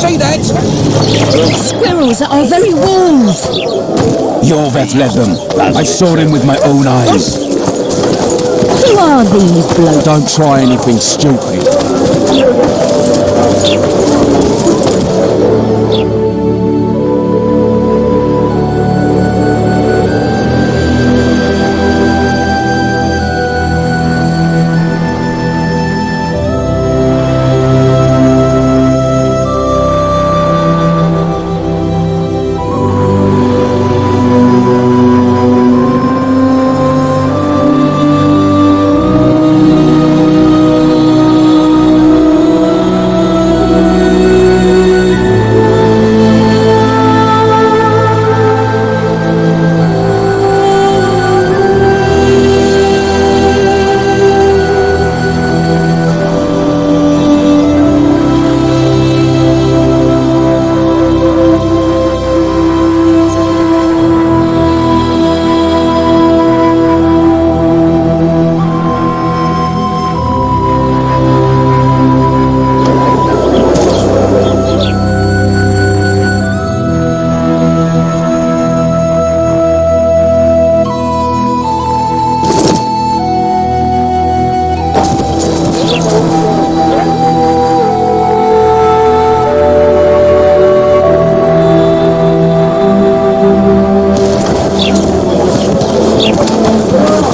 say that? Squirrels at our very walls. You're that led them. I saw him with my own eyes. Who are these blokes? Don't try anything stupid.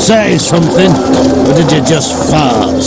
Say something, or did you just fart?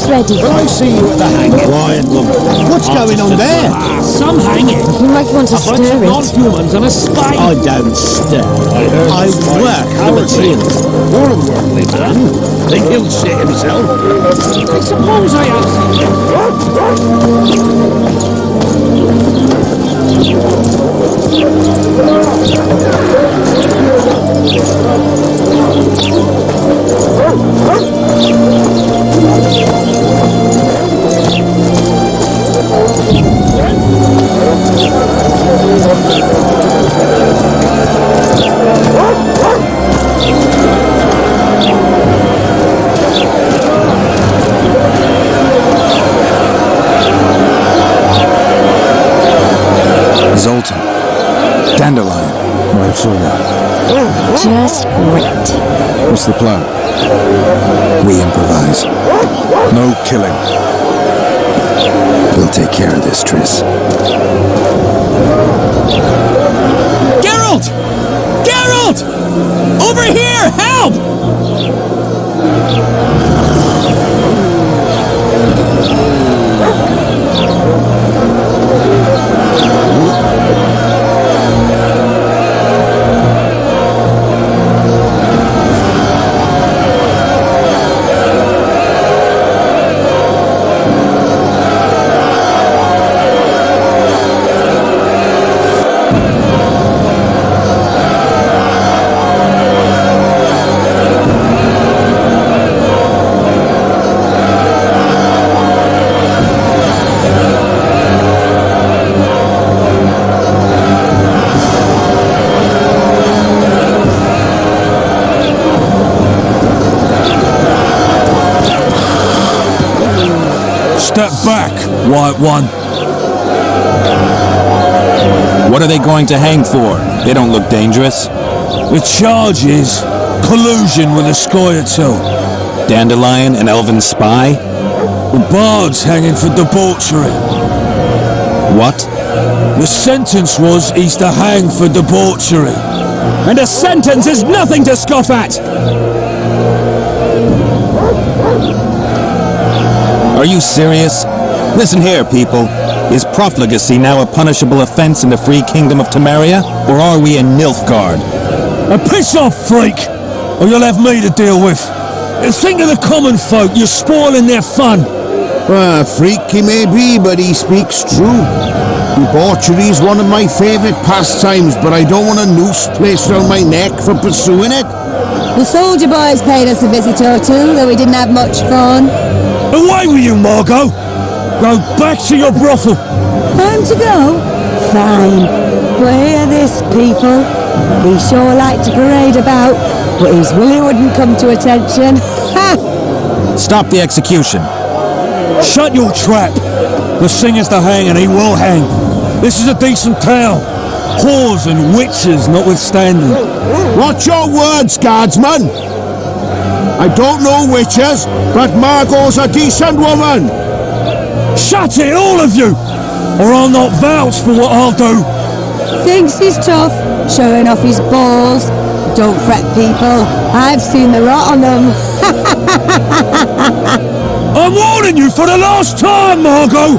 Ready. I see you at the hanging. Quiet, look. What's going on there? Some hanging. You might want to stir it. Non-humans and a spy. I don't stir. I work for the team. You're a worldly man. Think he'll shit himself? I suppose I Zoltan. Dandelion. I've seen that. Just great. What's the plan? We improvise. No killing. We'll take care of this, Triss. Geralt! Geralt! Over here! Help! Step back, White One. What are they going to hang for? They don't look dangerous. The charge is collusion with a Scoia'tael. Dandelion, an elven spy? The bard's hanging for debauchery. What? The sentence was he's to hang for debauchery. And a sentence is nothing to scoff at! Are you serious? Listen here, people. Is profligacy now a punishable offense in the free kingdom of Temeria? Or are we in Nilfgaard? Piss off, freak! Or you'll have me to deal with. And think of the common folk, you're spoiling their fun. Freak he may be, but he speaks true. Debauchery is one of my favourite pastimes, but I don't want a noose placed around my neck for pursuing it. The soldier boys paid us a visit or two, though we didn't have much fun. Away with you, Margot! Go back to your brothel! Time to go? Fine. But hear this, people. He sure liked to parade about, but his willy wouldn't come to attention. Ha! Stop the execution. Shut your trap! The singer's to hang and he will hang. This is a decent town. Whores and witches notwithstanding. Watch your words, guardsman! I don't know witches, but Margot's a decent woman! Shut it, all of you! Or I'll not vouch for what I'll do! Thinks he's tough, showing off his balls. Don't fret, people. I've seen the rot on them. I'm warning you for the last time, Margot!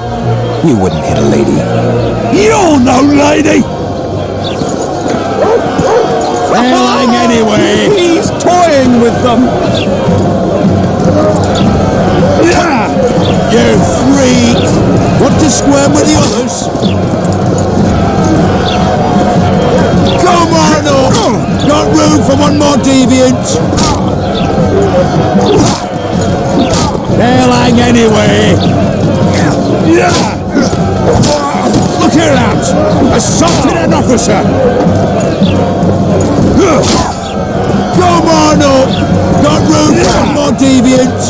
You wouldn't hit a lady. You're no lady! Failing anyway! He's toying with them! You freak! Want to squirm with the others? Come on up! Not room for one more deviant! They'll hang anyway! Look here, lads! Assaulted an officer! Come on up! Not room for one more deviant!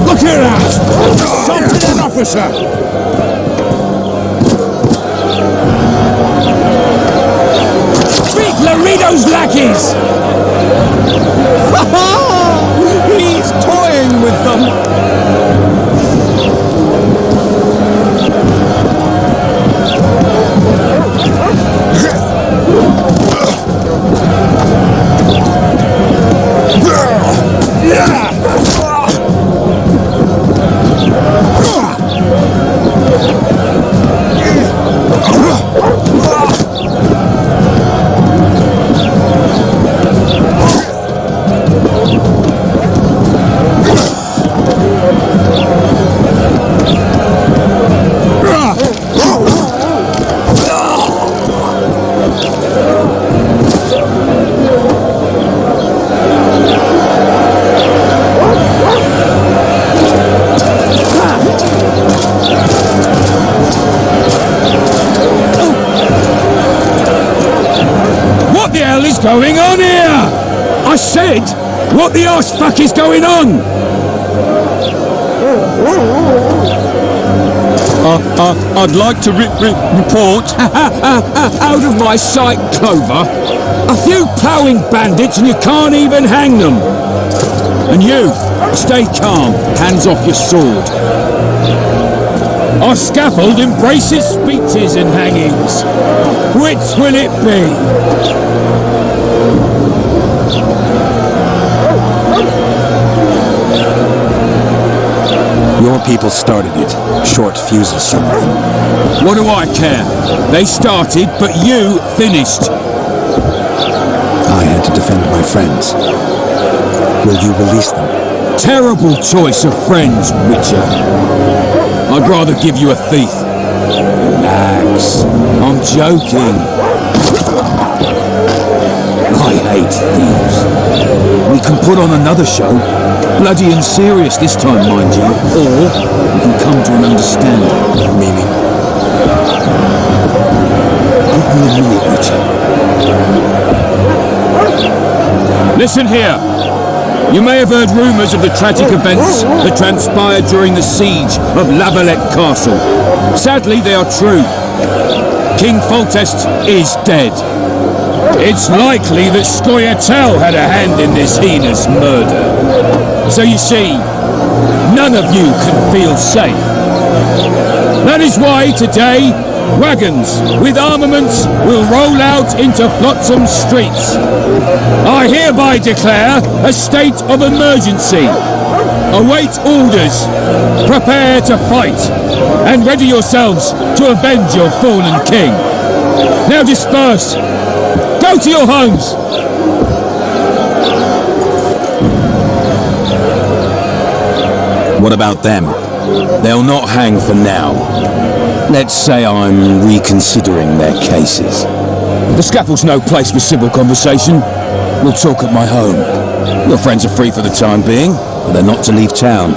Look here, lads! Assaulted an officer! Treat Laredo's lackeys! He's toying with them! Going on here? I said, what the arse fuck is going on? I'd like to report out of my sight, Clover. A few ploughing bandits and you can't even hang them. And you, stay calm, hands off your sword. Our scaffold embraces speeches and hangings. Which will it be? Your people started it. Short fuses something. What do I care? They started, but you finished. I had to defend my friends. Will you release them? Terrible choice of friends, Witcher. I'd rather give you a thief. Relax. I'm joking. I hate thieves. We can put on another show. Bloody and serious this time, mind you. Or we can come to an understanding. Meaning? Give me a minute, Witcher. Listen here. You may have heard rumours of the tragic events that transpired during the siege of Lavalette Castle. Sadly, they are true. King Foltest is dead. It's likely that Scoia'tael had a hand in this heinous murder. So you see, none of you can feel safe. That is why today, wagons with armaments will roll out into Flotsam streets. I hereby declare a state of emergency. Await orders. Prepare to fight. And ready yourselves to avenge your fallen king. Now disperse. Go to your homes. What about them? They'll not hang for now. Let's say I'm reconsidering their cases. The scaffold's no place for civil conversation. We'll talk at my home. Your friends are free for the time being, but they're not to leave town.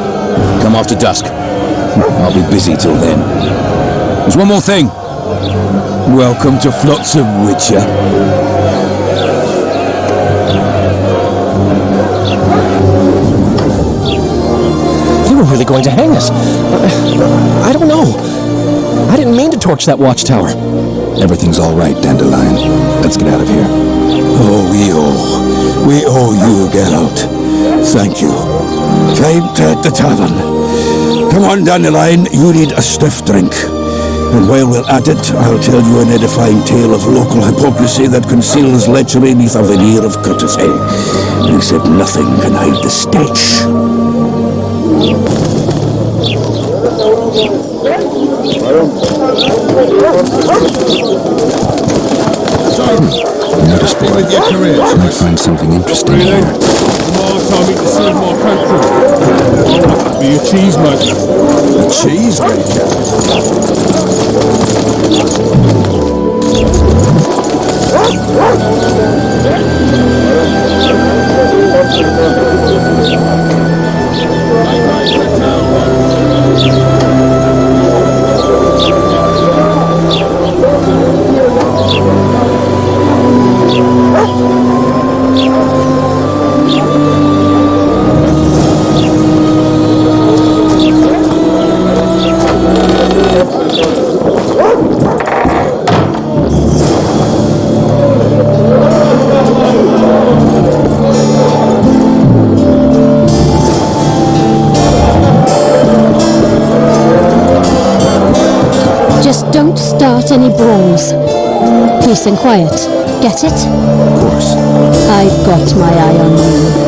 Come after dusk. I'll be busy till then. There's one more thing. Welcome to Flotsam, Witcher. They were really going to hang us. I don't know. I didn't mean to torch that watchtower. Everything's all right, Dandelion. Let's get out of here. Oh, we owe you, Geralt. Thank you. Fight at the tavern. Come on, Dandelion, you need a stiff drink. And while we're at it, I'll tell you an edifying tale of local hypocrisy that conceals lechery beneath a veneer of courtesy. Except nothing can hide the stench. Notice board. Might find something interesting here. More time to serve more country. I'll be a cheesemaker. A cheesemaker? Just don't start any brawls. Peace and quiet. Get it? Of course. I've got my eye on you.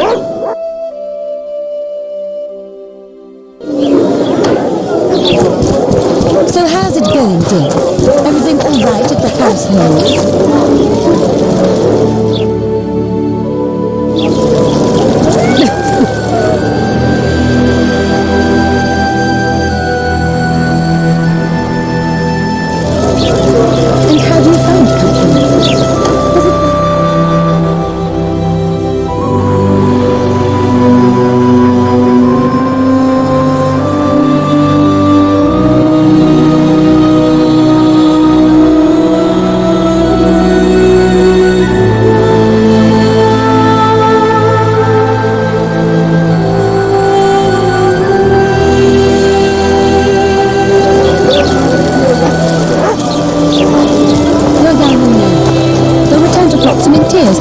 So how's it going, Dick? Everything all right at the household? And how do you find company?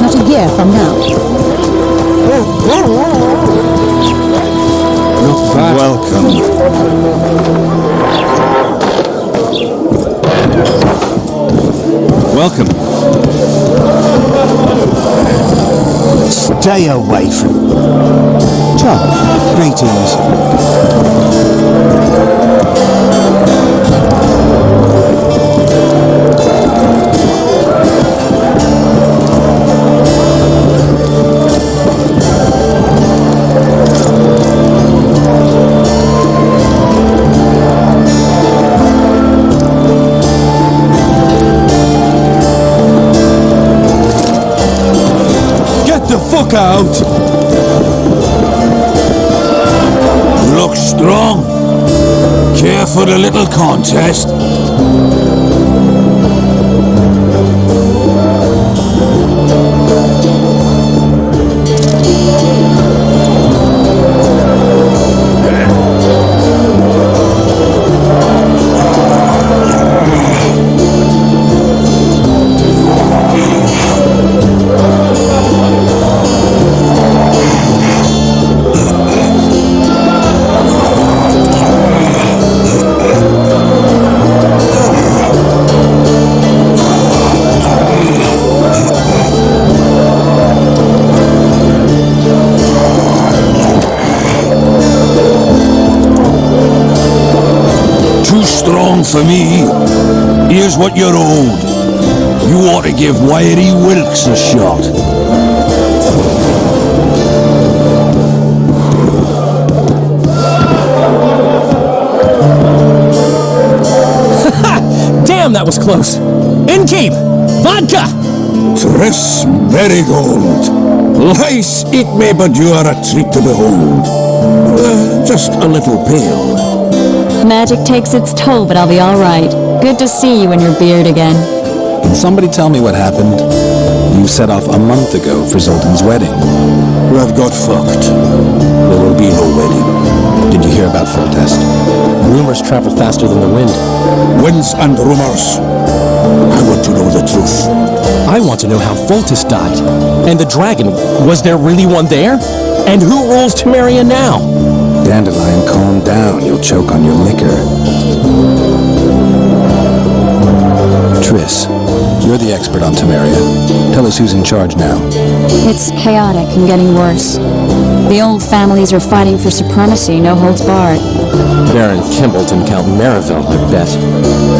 Not a year from now. Welcome. Welcome. Stay away from... Chuck, greetings. Fuck out! You look strong. Care for a little contest? Strong for me. Here's what you're owed. You ought to give Wiry Wilkes a shot. Damn, that was close. Innkeep! Vodka! Tris Marigold. Lice, it may, but you are a treat to behold. Just a little pale. Magic takes its toll, but I'll be all right. Good to see you in your beard again. Can somebody tell me what happened? You set off a month ago for Zoltan's wedding. I've got fucked. There will be no wedding. Did you hear about Foltest? Rumors travel faster than the wind. Winds and rumors. I want to know the truth. I want to know how Foltest died. And the dragon, was there really one there? And who rules Temeria now? Dandelion, calm down. You'll choke on your liquor. Triss, you're the expert on Temeria. Tell us who's in charge now. It's chaotic and getting worse. The old families are fighting for supremacy, no holds barred. Baron Kimbolt and Count Merivale, I bet.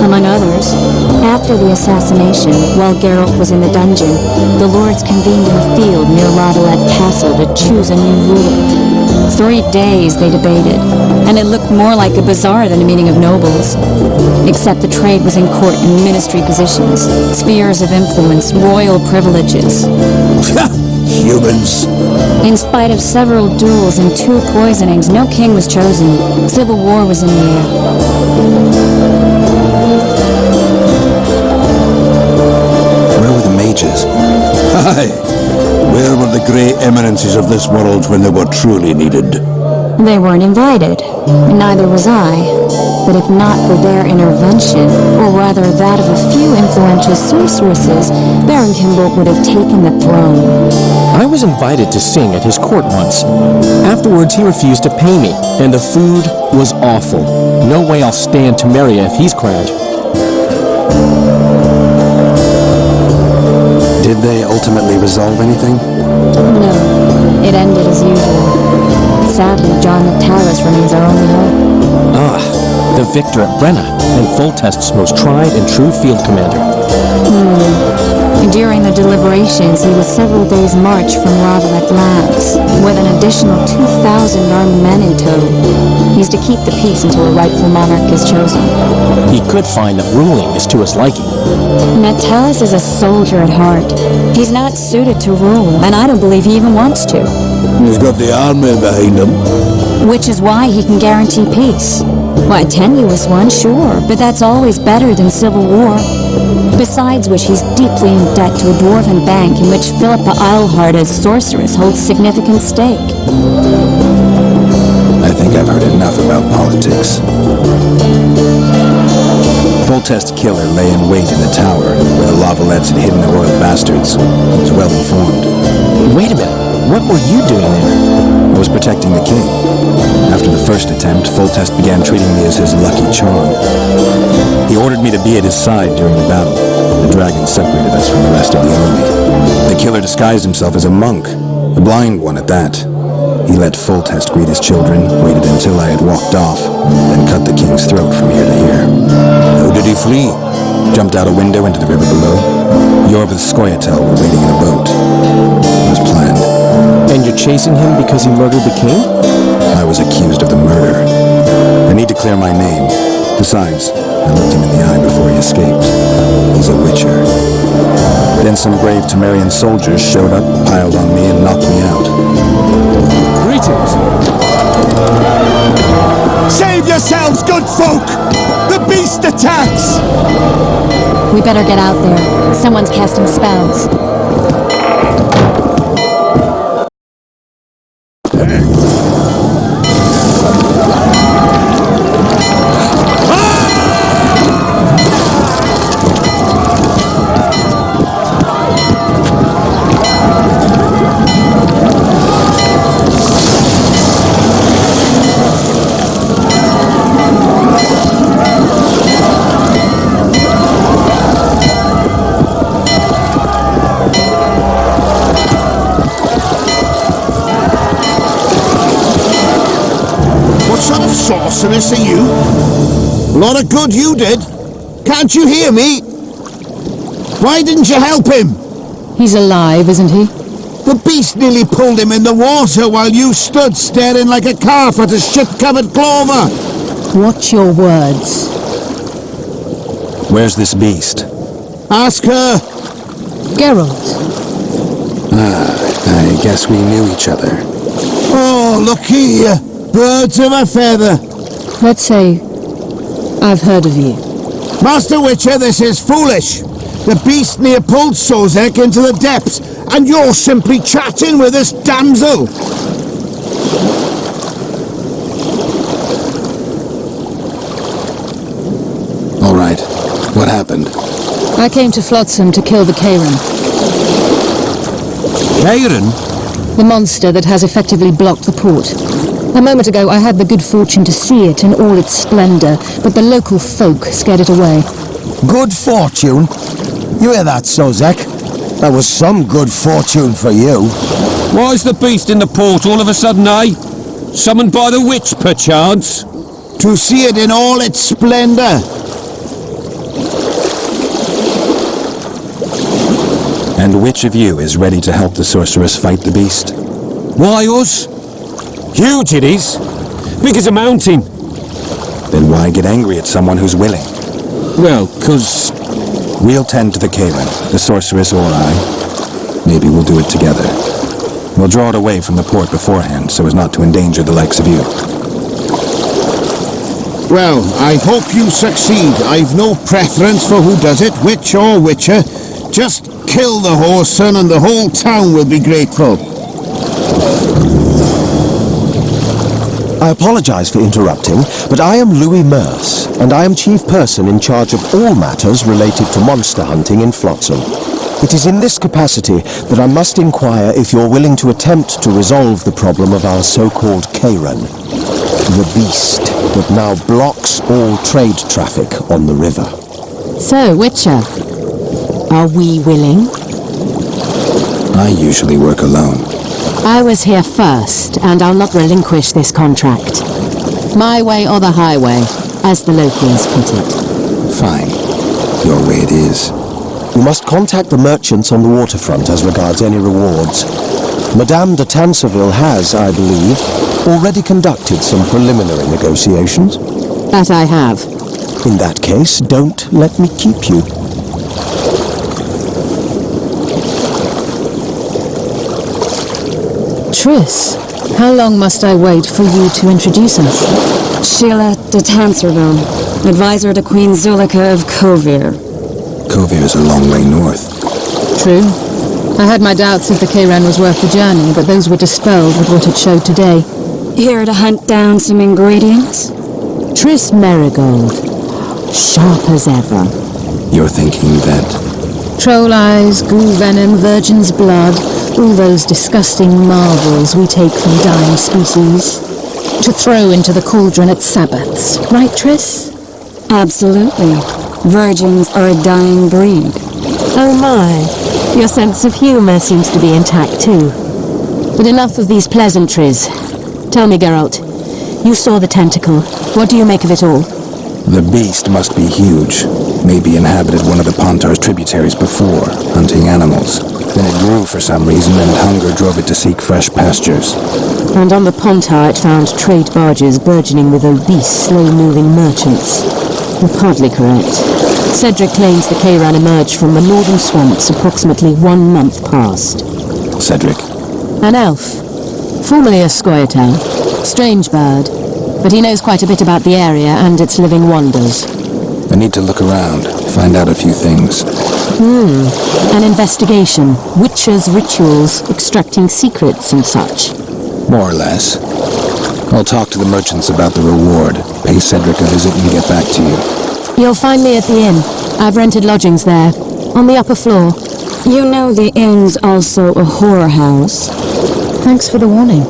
Among others. After the assassination, while Geralt was in the dungeon, the lords convened in a field near Lavalette Castle to choose a new ruler. 3 days they debated, and it looked more like a bazaar than a meeting of nobles. Except the trade was in court and ministry positions, spheres of influence, royal privileges. Humans. In spite of several duels and 2 poisonings, no king was chosen. Civil war was in the air. Where were the mages? Aye. Where were the grey eminences of this world when they were truly needed? They weren't invited. Neither was I. But if not for their intervention, or rather that of a few influential sorceresses, Baron Kimbolt would have taken the throne. I was invited to sing at his court once. Afterwards, he refused to pay me, and the food was awful. No way I'll stay in Temeria if he's crowned. Did they ultimately resolve anything? No, it ended as usual. Sadly, John Natalis remains our only hope. Ah, the victor at Brenna, and Foltest's most tried and true field commander. During the deliberations, he was several days' march from Ravelec Labs, with an additional 2,000 armed men in tow. He's to keep the peace until a rightful monarch is chosen. He could find that ruling is to his liking. Natalis is a soldier at heart. He's not suited to rule, and I don't believe he even wants to. He's got the army behind him. Which is why he can guarantee peace. Why, a tenuous one, sure, but that's always better than civil war. Besides which, he's deeply in debt to a dwarven bank in which Philippa Eilhart as sorceress holds significant stake. I think I've heard enough about politics. Foltest's killer lay in wait in the tower, where the Lavalettes had hidden the royal bastards. He was well informed. Wait a minute, what were you doing there? I was protecting the king. After the first attempt, Foltest began treating me as his lucky charm. He ordered me to be at his side during the battle. The dragon separated us from the rest of the army. The killer disguised himself as a monk, a blind one at that. He let Foltest greet his children, waited until I had walked off, then cut the king's throat from ear to ear. How did he flee? Jumped out a window into the river below. Yorva Skoyatel were waiting in a boat. It was planned. And you're chasing him because he murdered the king? I was accused of the murder. I need to clear my name. Besides, I looked him in the eye before he escaped. He's a witcher. Then some brave Temerian soldiers showed up, piled on me, and knocked me out. Greetings. Save yourselves, good folk! The beast attacks! We better get out there. Someone's casting spells. Sorceress are you? A lot of good you did. Can't you hear me? Why didn't you help him? He's alive, isn't he? The beast nearly pulled him in the water while you stood staring like a calf at a shit-covered clover. Watch your words. Where's this beast? Ask her. Geralt, I guess we knew each other. Oh, look here. Birds of a feather. let's say I've heard of you. Master Witcher, this is foolish. The beast near pulled Sozek into the depths, and you're simply chatting with this damsel. All right. What happened? I came to Flotsam to kill the Kairan, Kairan? the monster that has effectively blocked the port. A moment ago I had the good fortune to see it in all its splendor, but the local folk scared it away. Good fortune? You hear that, Sozek? That was some good fortune for you. Why is the beast in the port all of a sudden, eh? Summoned by the witch, perchance? To see it in all its splendor. And which of you is ready to help the sorceress fight the beast? Why, us? Huge it is. Big as a mountain. Then why get angry at someone who's willing? Well, 'cause... We'll tend to the Kairan, the sorceress or I. Maybe we'll do it together. We'll draw it away from the port beforehand so as not to endanger the likes of you. Well, I hope you succeed. I've no preference for who does it, witch or witcher. Just kill the whoreson and the whole town will be grateful. I apologize for interrupting, but I am Louis Merce, and I am chief person in charge of all matters related to monster hunting in Flotsam. It is in this capacity that I must inquire if you're willing to attempt to resolve the problem of our so-called Kairan, the beast that now blocks all trade traffic on the river. So, Witcher, are we willing? I usually work alone. I was here first, and I'll not relinquish this contract. My way or the highway, as the locals put it. Fine. Your way it is. You must contact the merchants on the waterfront as regards any rewards. Madame de Tanserville has, I believe, already conducted some preliminary negotiations. That I have. In that case, don't let me keep you. Triss, how long must I wait for you to introduce us? Sheila de Tanserville, advisor to Queen Zulika of Kovir. Kovir is a long way north. True. I had my doubts if the Kayran was worth the journey, but those were dispelled with what it showed today. Here to hunt down some ingredients? Triss Marigold, sharp as ever. You're thinking that... Troll eyes, ghoul venom, virgin's blood, all those disgusting marvels we take from dying species, to throw into the cauldron at Sabbaths, right, Triss? Absolutely. Virgins are a dying breed. Oh my, your sense of humour seems to be intact too. But enough of these pleasantries. Tell me, Geralt, you saw the tentacle. What do you make of it all? The beast must be huge. Maybe inhabited one of the Pontar's tributaries before, hunting animals. Then it grew for some reason, and hunger drove it to seek fresh pastures. And on the Pontar it found trade barges burgeoning with obese, slow-moving merchants. You're partly correct. Cedric claims the Kayran emerged from the northern swamps approximately 1 month past. Cedric? An elf. Formerly a Scoia'tael. Strange bird. But he knows quite a bit about the area and its living wonders. I need to look around, find out a few things. An investigation. Witchers' rituals, extracting secrets and such. More or less. I'll talk to the merchants about the reward, pay Cedric a visit and get back to you. You'll find me at the inn. I've rented lodgings there, on the upper floor. You know the inn's also a whorehouse. Thanks for the warning.